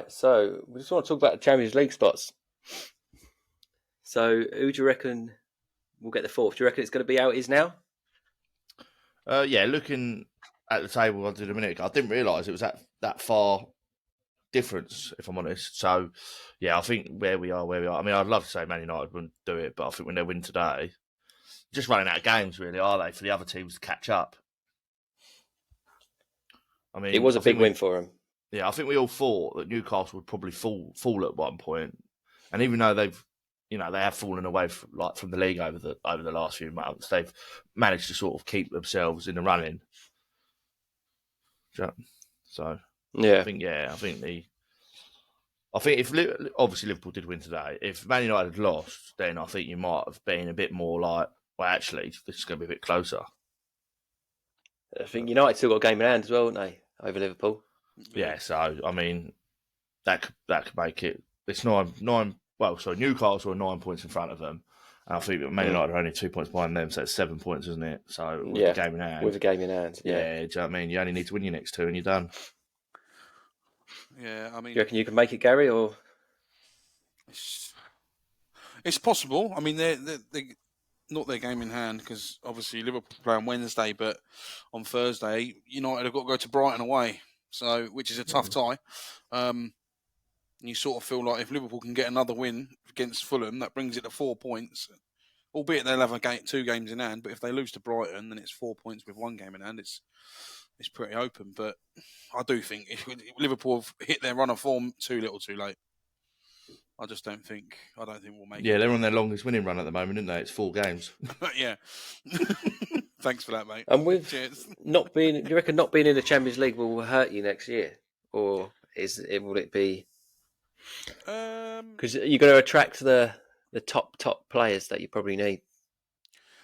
Right, so we just want to talk about the Champions League spots. So who do you reckon will get the fourth? Do you reckon it's going to be how it is now? Yeah, looking at the table I did a minute ago, I didn't realise it was that far difference, if I'm honest. So, yeah, I think where we are. I mean, I'd love to say Man United wouldn't do it, but I think when they win today, just running out of games, really, are they, for the other teams to catch up? I mean, It was a big win for them. Yeah, I think we all thought that Newcastle would probably fall at one point, and even though they have fallen away from the league over the last few months, they've managed to sort of keep themselves in the running. So yeah, I think if obviously Liverpool did win today, if Man United had lost, then I think you might have been a bit more like, well, actually, this is going to be a bit closer. I think United still got a game in hand as well, haven't they, over Liverpool? Yeah, so I mean, that could make it. It's nine. Well, so Newcastle are 9 points in front of them, and I think Man United are only 2 points behind them, so it's 7 points, isn't it? So with the game in hand, yeah. Do you know what I mean? You only need to win your next two, and you're done. Yeah, I mean, Do you reckon you can make it, Gary? Or it's possible. I mean, they're not their game in hand because obviously Liverpool play on Wednesday, but on Thursday United have got to go to Brighton away, so which is a tough tie. You sort of feel like if Liverpool can get another win against Fulham, that brings it to 4 points. Albeit they'll have two games in hand, but if they lose to Brighton, then it's 4 points with one game in hand. It's pretty open, but I do think if Liverpool have hit their run of form too little, too late. I don't think we'll make it. Yeah, they're on their longest winning run at the moment, aren't they? It's 4 games. Yeah. Thanks for that, mate. And with Cheers. do you reckon not being in the Champions League will hurt you next year, or will it be? Because you're going to attract the top players that you probably need.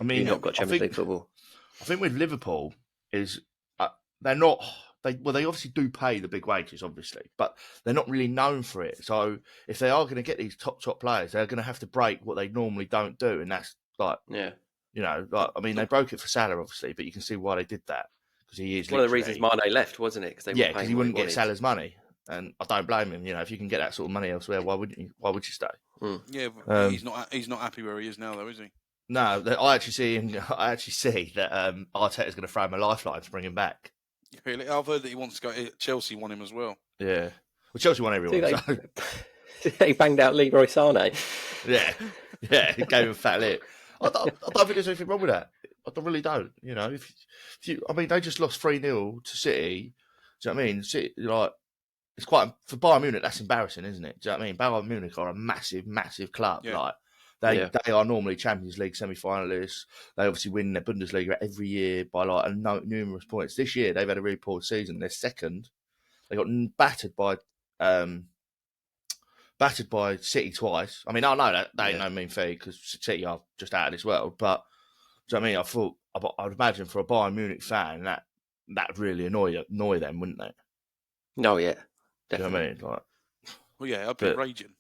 I mean, you've not got Champions League football. I think with Liverpool is they're not. They obviously do pay the big wages, obviously, but they're not really known for it. So if they are going to get these top players, they're going to have to break what they normally don't do, and that's like, I mean, they broke it for Salah, obviously, but you can see why they did that because he is one of the reasons Mane left, wasn't it? Because he wouldn't get Salah's money, and I don't blame him. If you can get that sort of money elsewhere, why would you stay? Yeah, but he's not happy where he is now, though, is he? No, I actually see that Arteta's going to throw him a lifeline to bring him back. Really? I've heard that he wants to go. Chelsea want him as well. Yeah. Well, Chelsea want everyone. They banged out Leroy Sané. Yeah. He gave him a fat lip. I don't think there's anything wrong with that. I really don't. I mean, they just lost 3-0 to City. Do you know what I mean? City, it's quite for Bayern Munich. That's embarrassing, isn't it? Do you know what I mean? Bayern Munich are a massive, massive club. Yeah. They are normally Champions League semi-finalists. They obviously win their Bundesliga every year by numerous points. This year they've had a really poor season. They're second. They got battered by City twice. I mean, I know that ain't no mean feat because City are just out of this world. But do you know what I mean? I thought I'd imagine for a Bayern Munich fan that would really annoy them, wouldn't it? No, yeah, definitely. Do you know what I mean? Well, yeah, I'd be raging.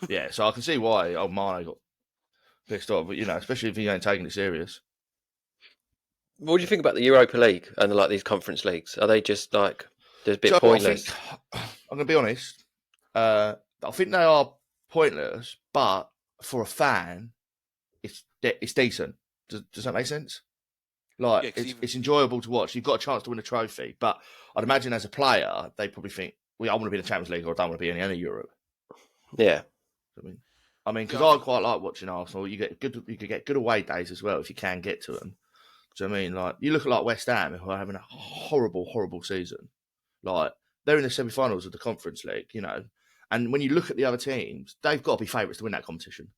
Yeah, so I can see why Mane got pissed off, but especially if he ain't taking it serious. What do you think about the Europa League and these conference leagues? Are they just they're a bit pointless? I'm going to be honest. I think they are pointless, but for a fan, it's decent. Does that make sense? It's enjoyable to watch. You've got a chance to win a trophy, but I'd imagine as a player, they probably think, "Well, I want to be in the Champions League, or I don't want to be in any Europe." Yeah. I mean, because I quite like watching Arsenal. You could get good away days as well if you can get to them. Do you know what I mean? You look at West Ham, who are having a horrible, horrible season. They're in the semi-finals of the Conference League, and when you look at the other teams, they've got to be favourites to win that competition.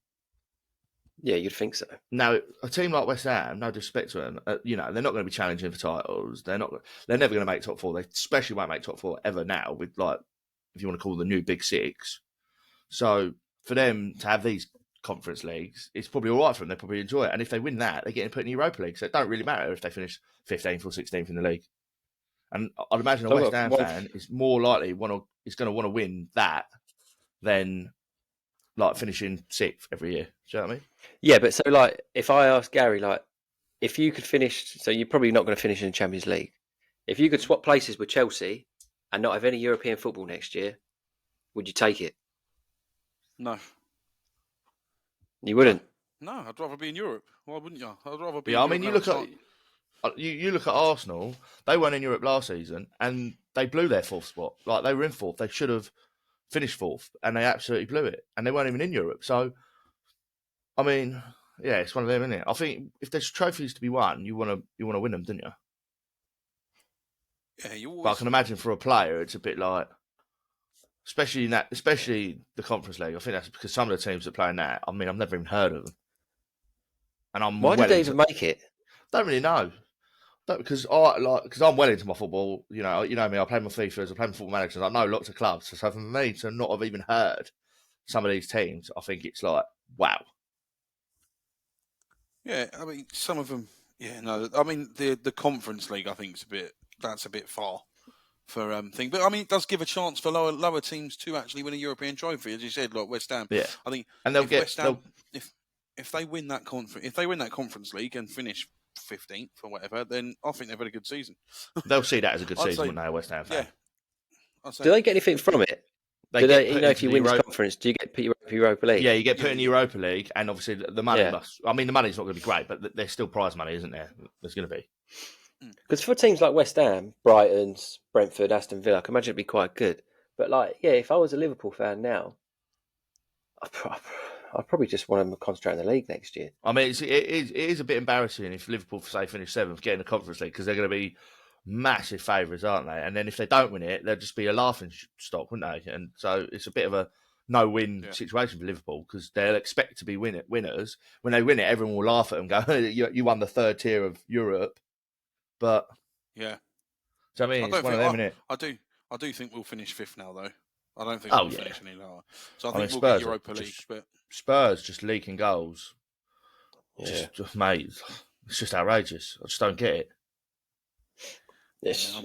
Yeah, you'd think so. Now, a team like West Ham, no disrespect to them, they're not going to be challenging for titles. They're never going to make top 4. They especially won't make top 4 ever now with if you want to call the new Big Six. So for them to have these conference leagues, it's probably all right for them. They probably enjoy it. And if they win that, they're getting put in the Europa League. So it don't really matter if they finish 15th or 16th in the league. And I'd imagine a West Ham fan is more likely is going to want to win that than finishing 6th every year. Do you know what I mean? Yeah, but so if I ask Gary, if you could finish, so you're probably not going to finish in the Champions League. If you could swap places with Chelsea and not have any European football next year, would you take it? No. You wouldn't. No, I'd rather be in Europe. Why wouldn't you? I'd rather be. Yeah, I in mean, Europe you look at Arsenal. They weren't in Europe last season, and they blew their fourth spot. Like, they were in fourth. They should have finished fourth, and they absolutely blew it. And they weren't even in Europe. So, I mean, yeah, it's one of them, isn't it? I think if there's trophies to be won, you want to win them, don't you? Yeah, you always. But I can imagine for a player, it's a bit like, especially the Conference League. I think that's because some of the teams that play in that, I mean, I've never even heard of them. And Why did they even make it? Don't really know. Because I'm well into my football. You know me. I play my FIFAs. I play my Football Managers. I know lots of clubs. So for me to not have even heard some of these teams, I think it's like, wow. Yeah, I mean, some of them. Yeah, no. I mean, the Conference League, I think, that's a bit far for thing. But I mean, it does give a chance for lower teams to actually win a European trophy, as you said, like West Ham. Yeah, I think, and they'll get West Ham, if they win that Conference League and finish 15th or whatever, then I think they've had a good season. They'll see that as a good season, wouldn't they, West Ham fan? Yeah. Do they get anything from it? If you win this conference, do you get put Europa League? Yeah, you get put in the Europa League, and obviously the money must. I mean, the money's not going to be great, but there's still prize money, isn't there? There's going to be. Because for teams like West Ham, Brighton's, Brentford, Aston Villa, I can imagine it'd be quite good. But if I was a Liverpool fan now, I'd probably just want to concentrate on the league next year. I mean, it is a bit embarrassing if Liverpool, say, finish 7th, getting the Conference League, because they're going to be massive favourites, aren't they? And then if they don't win it, they'll just be a laughing stock, wouldn't they? And so it's a bit of a no-win situation for Liverpool, because they'll expect to be winners. When they win it, everyone will laugh at them, go, you won the third tier of Europe. But yeah, so I mean, it's one of them, isn't it? I do think we'll finish 5th now, though. I don't think we'll finish any lower. So I think we'll Spurs get Europa League. But Spurs just leaking goals. Yeah. Just mate, it's just outrageous. I just don't get it. Yes.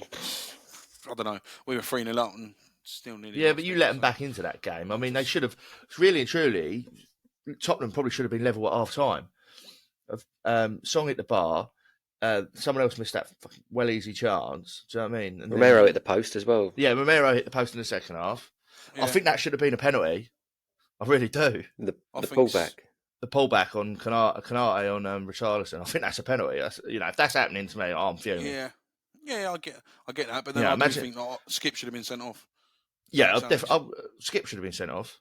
I don't know. We were 3-0 up and still needed. Yeah, but you let them back into that game. I mean, they should have, really and truly, Tottenham probably should have been level at half time. Song hit the bar. Someone else missed that well easy chance. Do you know what I mean? And Romero hit the post as well. Yeah, Romero hit the post in the second half. Yeah. I think that should have been a penalty. I really do. The pullback. The pullback on Canate on Richarlison. I think that's a penalty. If that's happening to me, I'm fuming. Yeah, I get that. But then I do think Skip should have been sent off. Yeah, Skip should have been sent off.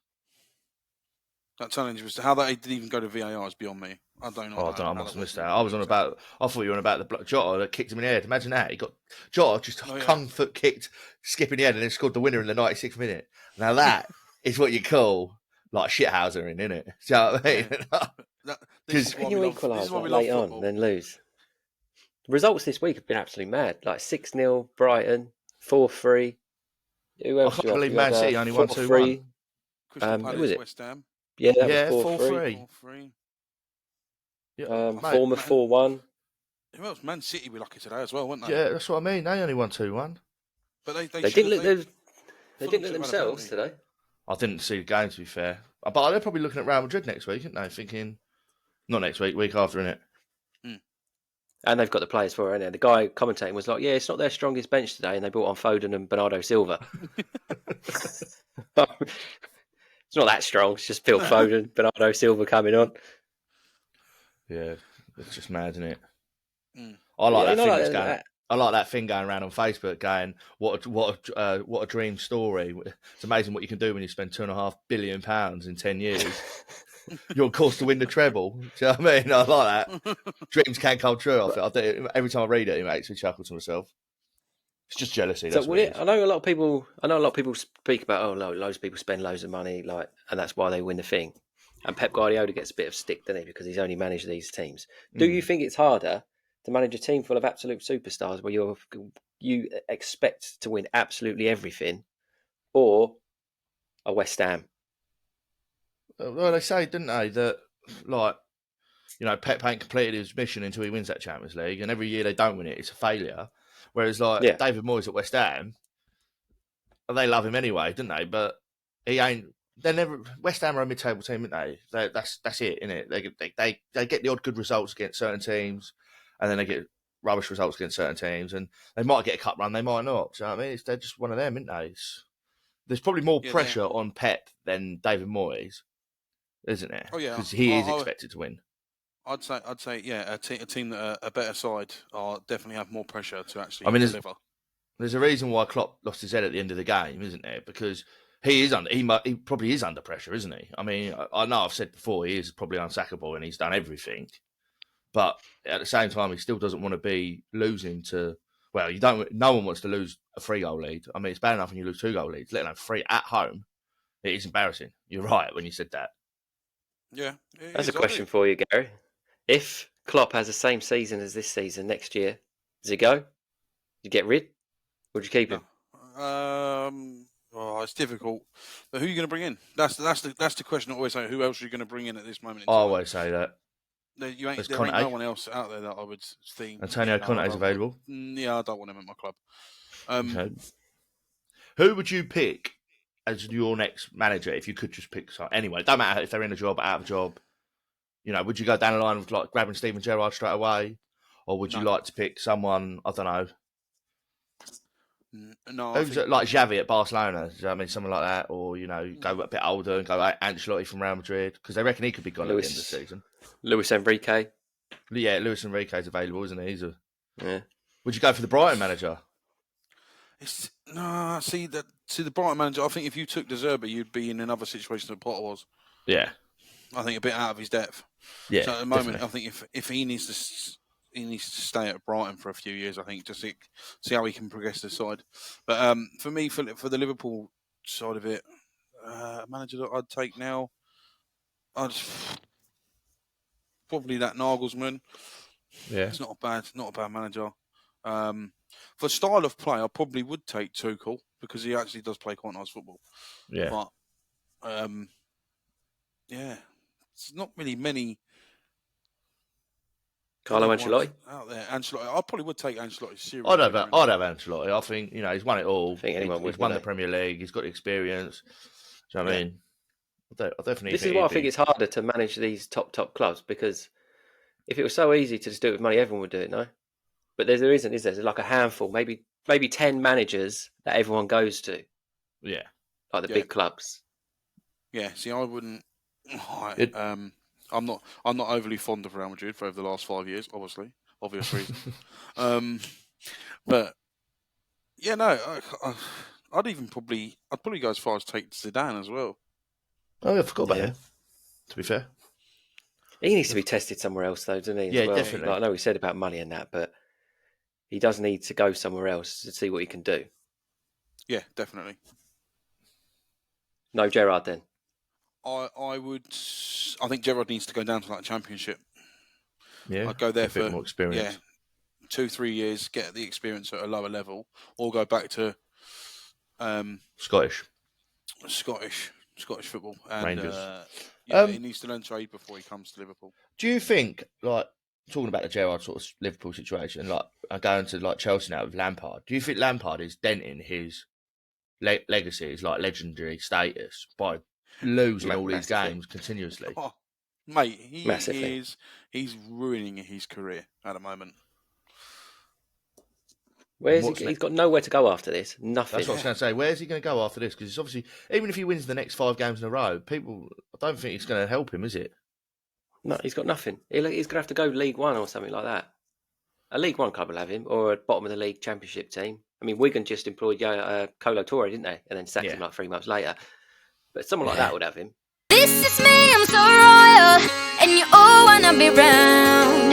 That challenge was how that he didn't even go to VAR is beyond me. I don't know. I must have missed that. I thought you were on about the Jota that kicked him in the head. Imagine that. He got Jota just kung foot kicked Skip in the head and then scored the winner in the 96th minute. Now that is what you call like shithouser, isn't it? Do you know what I mean? Because when you equalise late on and then lose. The results this week have been absolutely mad. Like 6-0 Brighton, 4-3. Who else? I can't believe Man City only won 2-1. Who was it? West Ham. Yeah, that was 4-3. 4-3. Bournemouth 4-1. Who else? Man City were lucky today as well, weren't they? Yeah, that's what I mean. They only won 2-1. But they didn't look. They didn't look themselves today. I didn't see the game, to be fair. But they're probably looking at Real Madrid next week, aren't they? Thinking, not next week, week after, innit? And they've got the players for it, haven't they? The guy commentating was like, yeah, it's not their strongest bench today, and they brought on Foden and Bernardo Silva. It's not that strong. It's just Phil Foden, Bernardo Silva coming on. Yeah, it's just mad, isn't it? I like that I like that thing going around on Facebook going, what a dream story. It's amazing what you can do when you spend £2.5 billion in 10 years. You're on course to win the treble. Do you know what I mean? I like that. Dreams can come true. I think every time I read it makes me chuckle to myself. It's just jealousy. That's I know a lot of people speak about loads of people spend loads of money, and that's why they win the thing. And Pep Guardiola gets a bit of stick, doesn't he? Because he's only managed these teams. Do you think it's harder to manage a team full of absolute superstars where you expect to win absolutely everything, or a West Ham? Well, they say, didn't they, that Pep ain't completed his mission until he wins that Champions League, and every year they don't win it, it's a failure. Whereas David Moyes at West Ham, they love him anyway, didn't they? But he ain't. They never. West Ham are a mid-table team, aren't they? That's it, isn't it? They get the odd good results against certain teams, and then they get rubbish results against certain teams, and they might get a cup run, they might not. Do you know what I mean? They're just one of them, aren't they? there's probably more pressure on Pep than David Moyes, isn't there? Oh yeah, because he is expected to win. I'd say, yeah, a team that are a better side are definitely have more pressure to actually deliver. There's a reason why Klopp lost his head at the end of the game, isn't there? Because he probably is under pressure, isn't he? I mean, I know I've said before he is probably unsackable and he's done everything, but at the same time, he still doesn't want to be losing to. Well, no one wants to lose a 3-goal lead. I mean, it's bad enough when you lose 2-goal leads, let alone 3 at home. It is embarrassing. You're right when you said that. Yeah, that's a question for you, Gary. If Klopp has the same season as this season next year, does he go? You get rid? Or would you keep him? It's difficult. But who are you going to bring in? That's the question I always say. Who else are you going to bring in at this moment in time? I always say that. There ain't no one else out there that I would think. Antonio Conte is available? Yeah, I don't want him at my club. Okay. Who would you pick as your next manager if you could just pick someone? Anyway, it don't matter if they're in a job or out of a job. You know, would you go down the line of like grabbing Steven Gerrard straight away? Or would you like to pick someone, I don't know, no, who's like Xavi at Barcelona? Do you know what I mean? Someone like that, or go a bit older and go like Ancelotti from Real Madrid because they reckon he could be gone at the end of the season. Luis Enrique. Yeah, Luis Enrique's available, isn't he? Would you go for the Brighton manager? The Brighton manager. I think if you took De Zerbi, you'd be in another situation that Potter was. Yeah, I think a bit out of his depth. Yeah. So at the moment, definitely. I think if he needs to stay at Brighton for a few years, I think, just to see how he can progress the side. But for me, for the Liverpool side of it, manager that I'd take now, probably that Nagelsmann. Yeah, it's not a bad manager. For style of play, I probably would take Tuchel because he actually does play quite nice football. Yeah, but it's not really many. Carlo Ancelotti out there. Ancelotti, I probably would take Ancelotti seriously. I'd have Ancelotti. I think he's won it all. He's won the Premier League. He's got the experience. Do you know what I mean? I definitely. This is why I think it's harder to manage these top clubs because if it was so easy to just do it with money, everyone would do it. No, but there isn't. Is there? There's like a handful, maybe 10 managers that everyone goes to. Yeah, like the big clubs. Yeah. See, I wouldn't. I'm not overly fond of Real Madrid for over the last 5 years, obvious reasons. But yeah, no, I'd probably go as far as take Zidane as well. Oh, I forgot about him. To be fair, he needs to be tested somewhere else, though, doesn't he? Definitely. Like, I know we said about money and that, but he does need to go somewhere else to see what he can do. Yeah, definitely. No Gerrard then. I think Gerrard needs to go down to that Championship. Yeah, I'd go there for more experience. 2-3 years, get the experience at a lower level, or go back to Scottish football. And, Rangers. He needs to learn trade before he comes to Liverpool. Do you think, like talking about the Gerrard sort of Liverpool situation, like going to like Chelsea now with Lampard? Do you think Lampard is denting his legacy, his like legendary status by losing all these games continuously? Oh, mate, he's ruining his career at the moment. He's got nowhere to go after this. Nothing. That's what I was going to say. Where's he going to go after this? Because it's obviously, even if he wins the next 5 games in a row, I don't think it's going to help him, is it? No, he's got nothing. He's going to have to go League One or something like that. A League One club will have him, or a bottom of the league Championship team. I mean, Wigan just employed Kolo Touré, didn't they? And then sacked him like 3 months later. But someone like that would have him. This is me, I'm so royal, and you all wanna be round.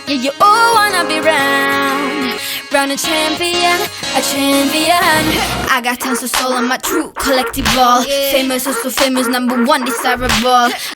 Yeah, you all wanna be round. Round a champion, a champion. I got tons of soul on my true collective ball. Famous, so famous, #1 desirable.